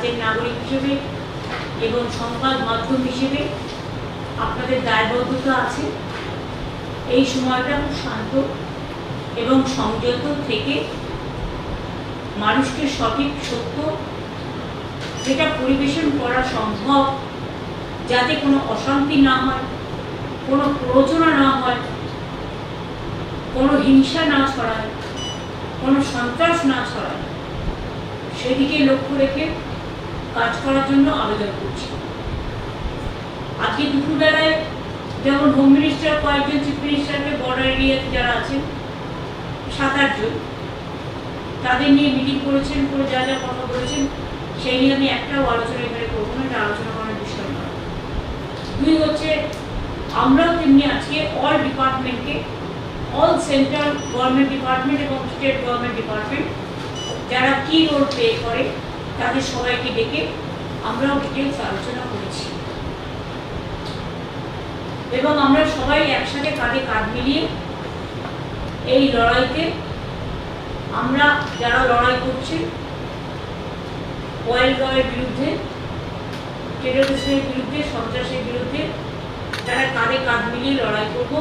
রাজ্যের নাগরিক হিসেবে এবং সংবাদ মাধ্যম হিসেবে আপনাদের দায়বদ্ধতা আছে এই সময়টা খুব শান্ত এবং সংযত থেকে মানুষকে সঠিক সত্য যেটা পরিবেশন করা সম্ভব, যাতে কোনো অশান্তি না হয়, কোনো প্ররোচনা না হয়, কোনো হিংসা না ছড়ায়, কোনো সন্ত্রাস না ছড়ায়, সেদিকে লক্ষ্য রেখে কাজ করার জন্য আবেদন করছি। আজকে দুপুরবেলায় যেমন হোম মিনিস্টার কয়েকজন চিফ মিনিস্টারকে বর্ডার এরিয়াতে যারা আছেন 7-8 জন তাদের নিয়ে মিটিং করেছেন, করে যা যা কথা বলেছেন সেই নিয়ে আমি একটাও আলোচনা এখানে করবো না, এটা আলোচনা করার বিষয় নয়। 2 হচ্ছে আমরাও তেমনি আজকে অল ডিপার্টমেন্টকে, অল সেন্ট্রাল গভর্নমেন্ট ডিপার্টমেন্ট এবং স্টেট গভর্নমেন্ট ডিপার্টমেন্ট যারা কি রোল প্লে করে তাদের সবাইকে ডেকে আমরাও ডিটেলস আলোচনা করেছি এবং আমরা সবাই একসাথে কাঁধে কাঁধ মিলিয়ে এই লড়াইতে আমরা যারা লড়াই করছি ওয়েলগাঁওয়ের বিরুদ্ধে, টেররিজমের বিরুদ্ধে, সন্ত্রাসের বিরুদ্ধে তারা কাঁধে কাঁধ মিলিয়ে লড়াই করব।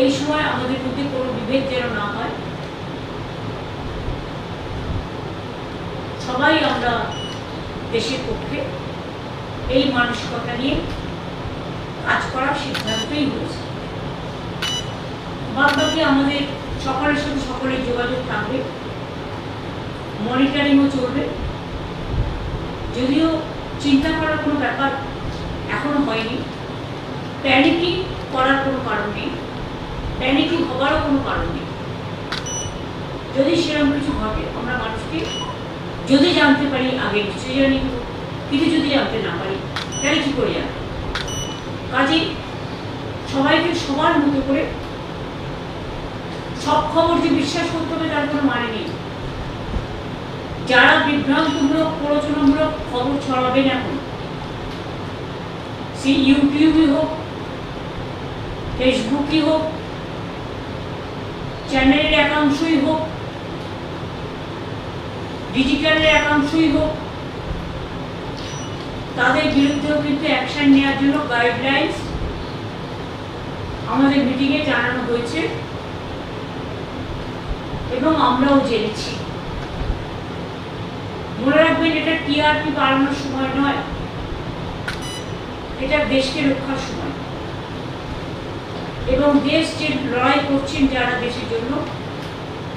এই সময় আমাদের মধ্যে কোনো বিভেদ যেন না হয়, সবাই আমরা দেশের পক্ষে এই মানসিকতা নিয়ে কাজ করার সিদ্ধান্তই হয়েছে। বাদবাকি আমাদের সকলের সাথে সকলের যোগাযোগ থাকবে, মনিটরিংও চলবে। যদিও চিন্তা করার কোনো ব্যাপার এখনো হয়নি, প্যানিকিং করার কোনো কারণ নেই, প্যানিকিং হওয়ারও কোনো কারণ নেই। যদি সেরকম কিছু ঘটে আমরা মানুষকে যদি জানতে পারি আগে নিশ্চয়ই জানি, কিন্তু যদি জানতে না পারি তাহলে কী করে জানবো? কাজে সবাইকে সবার মতো করে সব খবর যে বিশ্বাস করতে হবে তার কোনো মানে নেই। যারা বিভ্রান্তমূলক, প্ররোচনামূলক খবর ছড়াবেন এখন, সে ইউটিউবই হোক, ফেসবুকই হোক, চ্যানেলের একাংশই হোক, ডিজিটালের একাংশই হোক, তাদের বিরুদ্ধেও কিন্তু অ্যাকশন নেওয়ার জন্য গাইডলাইন্স আমাদের মিটিংয়ে জানানো হয়েছে এবং আমরাও জেনেছি। মনে রাখবেন, এটা টিআরপি বাড়ানোর সময় নয়, এটা দেশকে রক্ষার সময় এবং দেশ যে লড়াই করছেন যারা দেশের জন্য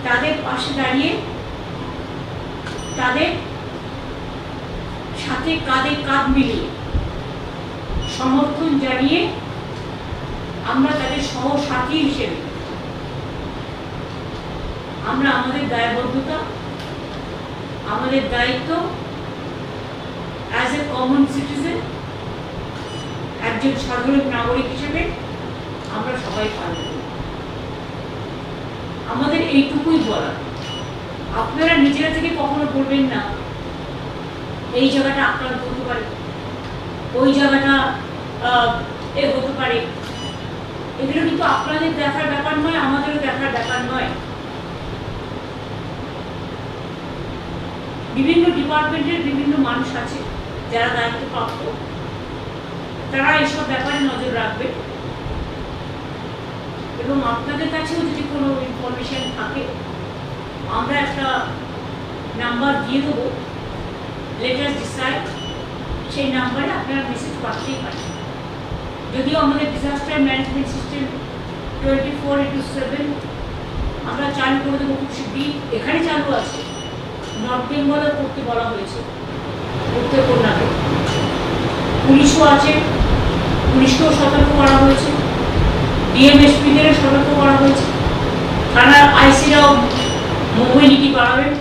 তাদের পাশে দাঁড়িয়ে তাদের সাথে কাঁধে কাঁধ মিলিয়ে সমর্থন জানিয়ে আমরা তাদের সহসাথী হিসেবে আমরা আমাদের দায়বদ্ধতা, আমাদের দায়িত্ব অ্যাজ এ কমন সিটিজেন, একজন সাধারণ নাগরিক হিসেবে আমরা সবাই পালন করি। আমাদের এইটুকুই বলা, আপনারা নিজেরা থেকে কখনো বলবেন না এই জায়গাটা আক্রান্ত হতে পারে, ওই জায়গাটা হতে পারে। এগুলো কিন্তু আপনাদের দেখার ব্যাপার নয়, আমাদেরও দেখার ব্যাপার নয়। বিভিন্ন ডিপার্টমেন্টের বিভিন্ন মানুষ আছে যারা দায়িত্বপ্রাপ্ত, তারা এইসব ব্যাপারে নজর রাখবে এবং আপনাদের কাছেও যদি কোনো ইনফরমেশন থাকে আমরা একটা নাম্বার দিয়ে দেবো, লেটার ডিসাইড, সেই নাম্বারে আপনারা মেসেজ পাঠাতেই পারেন। যদিও আমাদের ডিজাস্টার ম্যানেজমেন্ট সিস্টেম 24/7 আমরা চালু করে দেবো খুব শীঘ্রই। এখানে চালু আছে, নর্থ বেঙ্গলে করতে বলা হয়েছে, করতে কন্যাকে। পুলিশও আছে, পুলিশকেও সতর্ক করা হয়েছে, ডিএমএসপিদেরও সতর্ক করা হয়েছে, থানার আইসিরাও মোবিলিটি বাড়াবেন,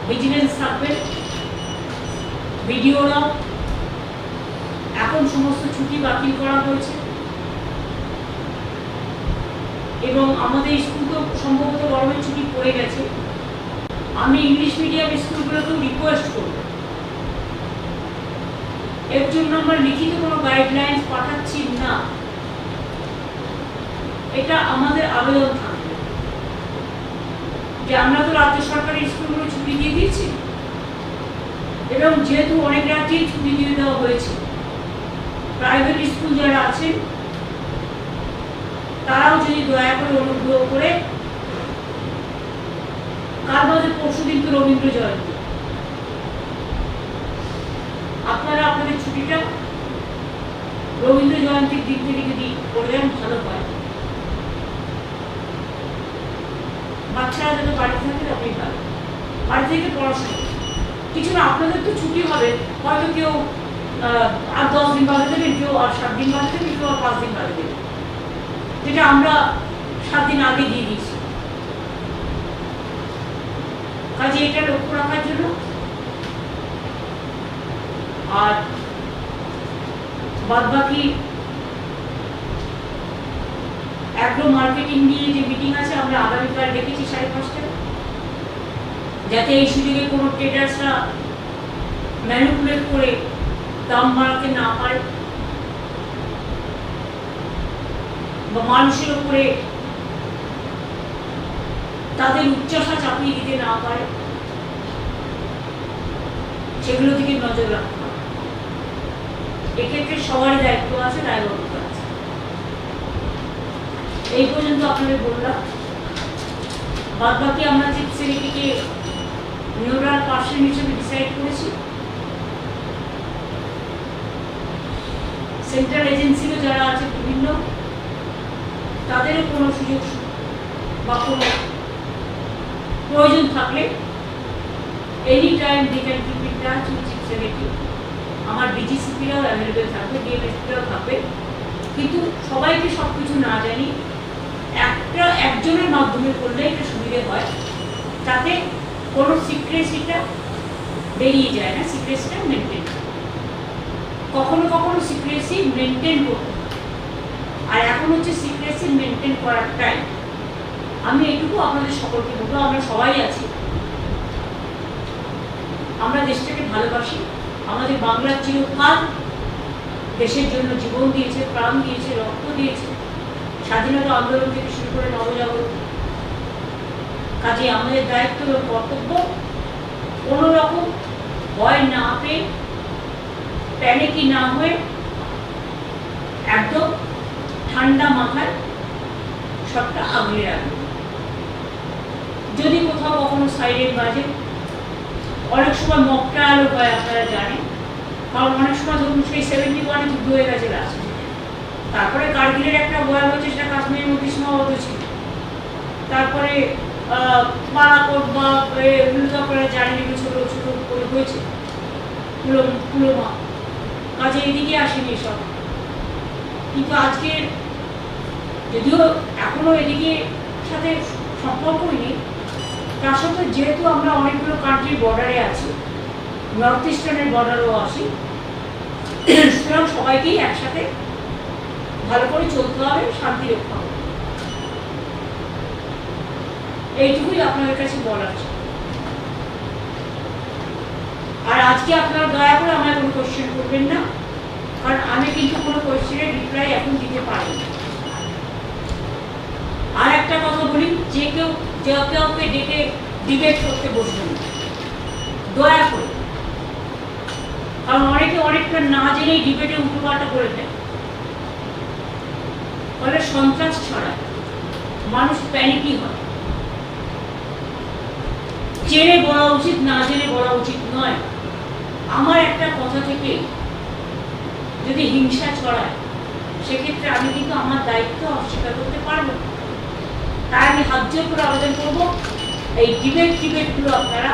ভিজিলেন্স থাকবেন, ভিডিওরাও। এখন সমস্ত ছুটি বাতিল করা হয়েছে এবং আমাদের স্কুল তো সম্ভবত গরমের ছুটি পড়ে গেছে। আমি ইংলিশ মিডিয়াম স্কুলগুলোকেও রিকোয়েস্ট করব, এর জন্য আমরা লিখিত কোনো গাইডলাইন্স পাঠাচ্ছি না, এটা আমাদের আবেদন থাকবে যে আমরা তো রাজ্য সরকারের স্কুলগুলো ছুটি দিয়ে দিয়েছি, এবং যেহেতু অনেক রাজ্যেই ছুটি দিয়ে দেওয়া হয়েছে, প্রাইভেট স্কুল যারা আছেন তারাও যদি দয়া করে অনুগ্রহ করে, কাল বাদে পরশুদিন তো রবীন্দ্র জয়ন্তী, আপনারা আপনাদের ছুটিটা রবীন্দ্র জয়ন্তীর দিন থেকে যদি করে দেন ভালো হয়। বাচ্চারা যাতে বাড়ি থাকে তবেই ভালো, বাড়ি থেকে পড়াশোনা কিছু না। আপনাদের তো ছুটি হবে, হয়তো কেউ আর 10 দিন বাদে দেবেন, কেউ আর 7 দিন বাদে দেবেন, কেউ আর 5 দিন বাদে দেবেন, যেটা আমরা 7 দিন আগে দিয়ে দিয়েছি। কাজে এটা লক্ষ্য রাখার জন্য। আর বাদ বাকি অ্যাগ্রো মার্কেটিং নিয়ে যে মিটিং আছে আমরা আগামীকাল রেখেছি 5:30টায়, যাতে এই সুযোগে কোনো ট্রেডার্সরা ম্যানিপুলেট করে দাম বাড়াতে না পারে বা মানুষের উপরে তাদের উচ্চাসা চাপিয়ে দিতে না পারে, সেগুলো দিকে নজর রাখতে হবে। এক্ষেত্রে সবারই দায়িত্ব আছে, দায়বদ্ধতা আছে। এই পর্যন্ত আপনাদের বললাম। বাদ বাকি আমরা চিপসের এটিকে নিউরাল পার্সন হিসেবে ডিসাইড করেছি। সেন্ট্রাল এজেন্সিরও যারা আছে বিভিন্ন, তাদেরও কোনো সুযোগ বা কোনো প্রয়োজন থাকলে any time they can keep in touch with চিপসের এটি। আমার ডিজিসিপিরাও অ্যাভেলেবেল থাকবে, ডিএমএসপিরাও থাকবে, কিন্তু সবাইকে সব কিছু না জানি একজনের মাধ্যমে করলে এটা সুবিধে হয়, তাতে কোনো সিক্রেসিটা বেরিয়ে যায় না, সিক্রেসিটা মেনটেন। কখনো কখনো সিক্রেসি মেনটেন করতে হয়, আর এখন হচ্ছে সিক্রেসি মেনটেন করার টাইম। আমি এটুকু আপনাদের সকলকে বলবো, আমরা সবাই আছি, আমরা দেশটাকে ভালোবাসি। আমাদের বাংলার চিরকাল দেশের জন্য জীবন দিয়েছে, প্রাণ দিয়েছে, রক্ত দিয়েছে, স্বাধীনতা আন্দোলন থেকে শুরু করে নবজাগরণ। কাজে আমাদের দায়িত্ব এবং কর্তব্য কোনো রকম ভয় না পেয়ে, প্যানিকি না হয়ে, একদম ঠান্ডা মাথায় সবটা আগলে রাখবে। যদি কোথাও কখনো সাইরেন বাজে, অনেক সময় মক ট্রায়ালও হয়, আপনারা জানেন, কারণ অনেক সময় ধরুন সেই 71-এ যুদ্ধ হয়ে গেছে লাস্ট, তারপরে কার্গিলের একটা বয়া হয়েছে, সেটা কাশ্মীরের মধ্যে সীমাবদ্ধ ছিল, তারপরে বালাকোট বা এগুলো তো আপনারা জানেন, এগুলো ছোটো ছোটো করে হয়েছে, পুলওয়ামা। কাজে এদিকে আসেনি এসব, কিন্তু আজকে যদিও এখনো এদিকে সাথে সম্পর্কই নেই, তার সত্ত্বেও যেহেতু আমরা অনেকগুলো কান্ট্রির বর্ডারে আছি, নর্থ ইস্টার্নের বর্ডারও আসি, সুতরাং সবাইকেই একসাথে ভালো করে চলতে হবে, শান্তি রক্ষা হবে। এইটুকুই আপনাদের কাছে বলার। আর আজকে আপনারা দয়া করে আমায় কোনো কোয়েশ্চেন করবেন না, কারণ আমি কিন্তু কোনো কোয়েশ্চেনের রিপ্লাই এখন দিতে পারি না। আর একটা কথা বলি, যে কেউ কাউকে ডেকে ডিবেট করতে বসবেন না, দয়া করে, কারণ অনেকে অনেকটা না জেনেই ডিবেটে উল্টোপাল্টা করে দেয়, ফলে সন্ত্রাস ছড়ায়, মানুষ প্যানিকি হয়। জেনে বলা উচিত, না জেনে বলা উচিত নয়। আমার একটা কথা থেকে যদি হিংসা ছড়ায়, সেক্ষেত্রে আমি কিন্তু আমার দায়িত্ব অস্বীকার করতে পারবো। তাই আমি হাত জোর করে আবেদন করবো, এই ডিবেটগুলো আপনারা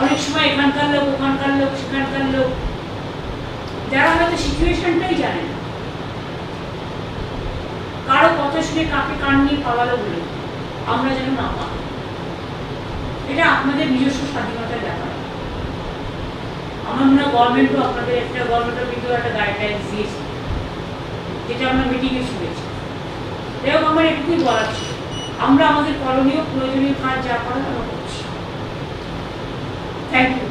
অনেক সময় এখানকার লোক, ওখানকার লোক, সেখানকার লোক, যারা হয়তো সিচুয়েশনটাই জানে না, কারো কথা শুনে কাকে কান নিয়ে পাওয়ালো বলে আমরা যেন না পাই। এটা আপনাদের নিজস্ব স্বাধীনতার ব্যাপার। আমার মনে হয় গভর্নমেন্টও আপনাদের গভর্নমেন্টের ভিতরে একটা গাইডলাইন্স দিয়েছে, যেটা আমরা মিটিংয়ে শুনেছি। এবং আমার এটুকুই বলার ছিল, আমরা আমাদের করণীয় প্রয়োজনীয় কাজ যা করার আমরা করছি। Thank you.